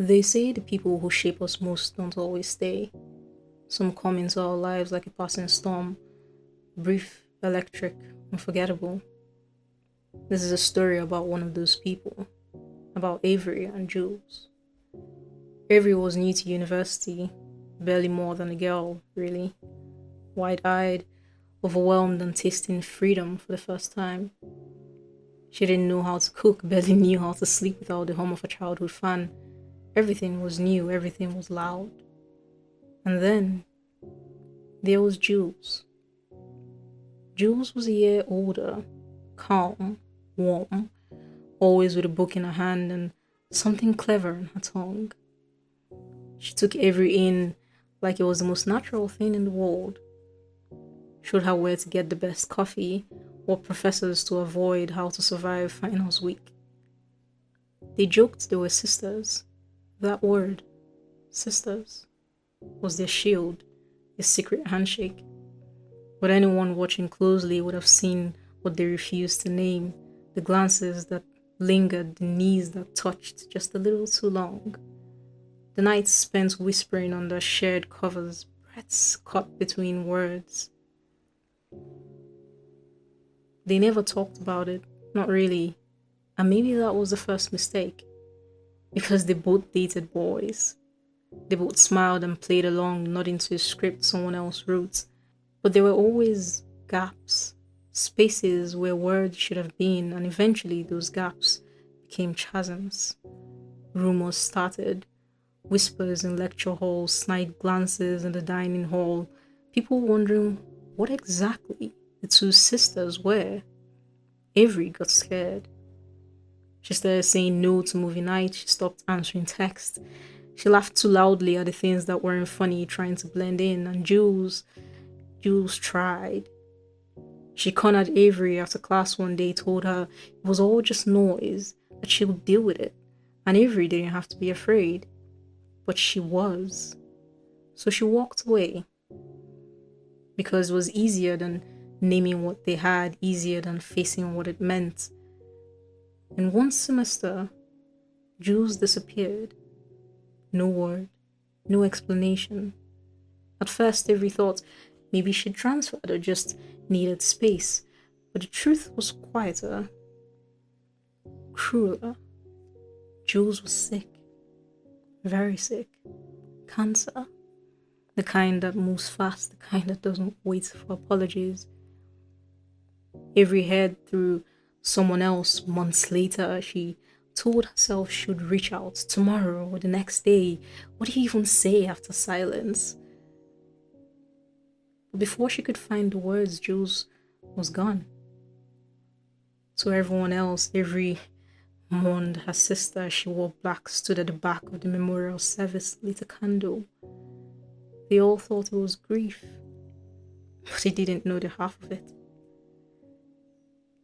They say the people who shape us most don't always stay. Some come into our lives like a passing storm, brief, electric, unforgettable. This is a story about one of those people, about Avery and Jules. Avery was new to university, barely more than a girl, really. Wide eyed, overwhelmed, and tasting freedom for the first time. She didn't know how to cook, barely knew how to sleep without the hum of a childhood fan. Everything was new, everything was loud. And then there was Jules. Jules was a year older, calm, warm, always with a book in her hand and something clever in her tongue. She took Avery in like it was the most natural thing in the world. Showed her where to get the best coffee, what professors to avoid, how to survive finals week. They joked they were sisters. That word, sisters, was their shield, a secret handshake. But anyone watching closely would have seen what they refused to name, the glances that lingered, the knees that touched just a little too long. The nights spent whispering under shared covers, breaths caught between words. They never talked about it, not really, and maybe that was the first mistake, because they both dated boys. They both smiled and played along, nodding to a script someone else wrote. But there were always gaps, spaces where words should have been, and eventually those gaps became chasms. Rumors started, whispers in lecture halls, snide glances in the dining hall, people wondering what exactly the two sisters were. Avery got scared. She started saying no to movie night, she stopped answering texts. She laughed too loudly at the things that weren't funny, trying to blend in, and Jules tried. She cornered Avery after class one day, told her it was all just noise, that she would deal with it, and Avery didn't have to be afraid. But she was. So she walked away. Because it was easier than naming what they had, easier than facing what it meant. In one semester, Jules disappeared. No word, no explanation. At first, Avery thought maybe she'd transferred or just needed space, but the truth was quieter, crueler. Jules was sick, very sick. Cancer. The kind that moves fast, the kind that doesn't wait for apologies. Avery heard through someone else months later. She told herself she would reach out tomorrow or the next day. What do you even say after silence? But before she could find the words, Jules was gone. To everyone else, Avery mourned her sister. She wore black, stood at the back of the memorial service, lit a candle. They all thought it was grief, but they didn't know the half of it.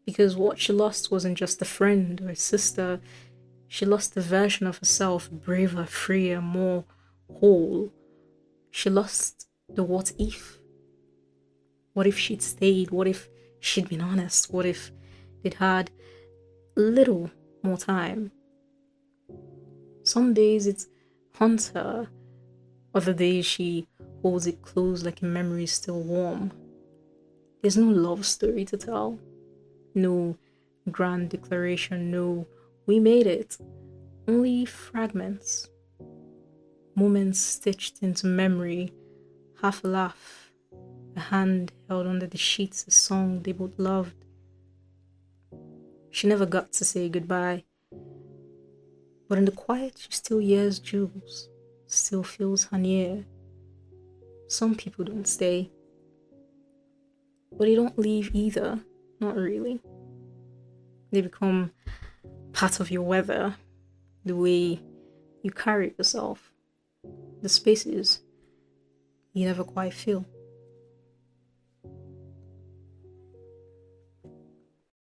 Because what she lost wasn't just a friend or a sister, she lost a version of herself, braver, freer, more whole. She lost the what if. What if she'd stayed? What if she'd been honest? What if they'd had a little more time? Some days it haunts her, other days she holds it close like a memory still warm. There's no love story to tell, no grand declaration, no we made it. Only fragments, moments stitched into memory, half a laugh, a hand held under the sheets, a song they both loved. She never got to say goodbye, but in the quiet she still hears Jules, still feels her near. Some people don't stay, but they don't leave either, not really. They become part of your weather, the way you carry yourself, the spaces you never quite feel.